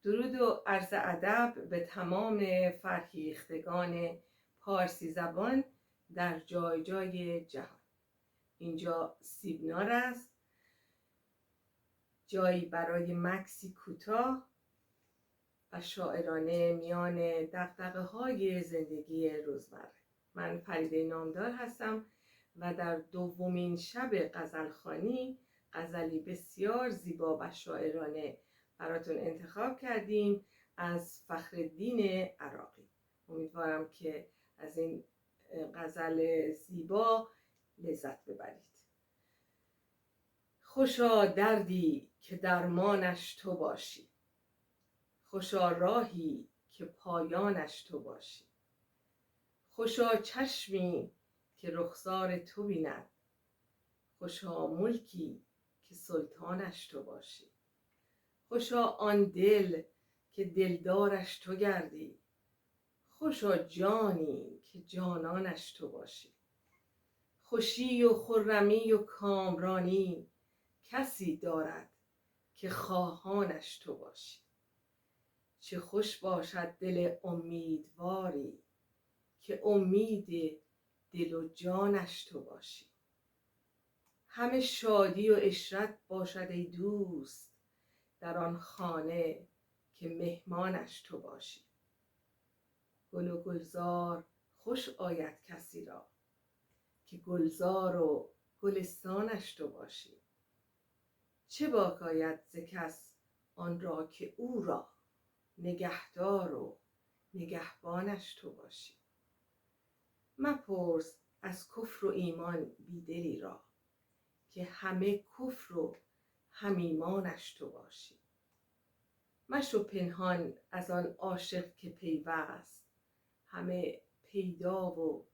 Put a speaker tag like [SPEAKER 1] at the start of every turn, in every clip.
[SPEAKER 1] درود و عرض ادب به تمام فرهیختگان پارسی زبان در جای جای جهان. اینجا سیبنار است، جایی برای مکسی کوتاه و شاعرانه میان دغدغه‌های زندگی روزمره. من فریده نامدار هستم و در دومین شب غزلخوانی غزلی بسیار زیبا و شاعرانه براتون انتخاب کردیم از فخرالدین عراقی. امیدوارم که از این غزل زیبا لذت ببرید. خوشا دردی که درمانش تو باشی، خوشا راهی که پایانش تو باشی، خوشا چشمی که رخسار تو بیند، خوشا ملکی که سلطانش تو باشی، خوشا آن دل که دلدارش تو گردی، خوشا جانی که جانانش تو باشی. خوشی و خرمی و کامرانی کسی دارد که خواهانش تو باشی. چه خوش باشد دل امیدواری که امید دل و جانش تو باشی. همه شادی و عشرت باشد ای دوست در آن خانه که مهمانش تو باشی. گل و گلزار خوش آید کسی را که گلزار و گلستانش تو باشی. چه باک آید ز کس آن را که او را نگهدار و نگهبانش تو باشی. مپرس از کفر و ایمان بیدلی را که همه کفر و هم ایمانش تو باشی. مشو پنهان از آن عاشق که پیوست همه پیدا و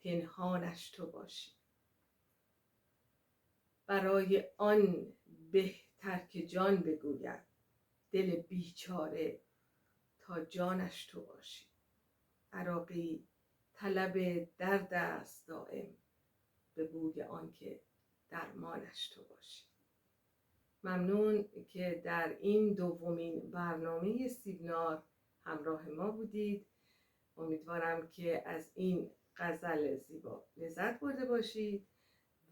[SPEAKER 1] پنهانش تو باشی. برای آن بهتر که جان بگوید دل بیچاره تا جانش تو باشی. عراقی طلب درد است دائم به بوی آن که درمانش تو باشی. ممنون که در این دومین برنامه سیبنار همراه ما بودید. امیدوارم که از این غزل زیبا لذت برده باشید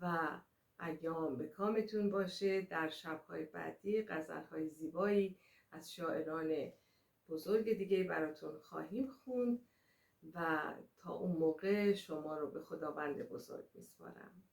[SPEAKER 1] و ایام به کامتون باشه. در شب‌های بعدی غزل‌های زیبایی از شاعران بزرگ دیگه براتون خواهیم خوند و تا اون موقع شما رو به خداوند بزرگ میسپارم.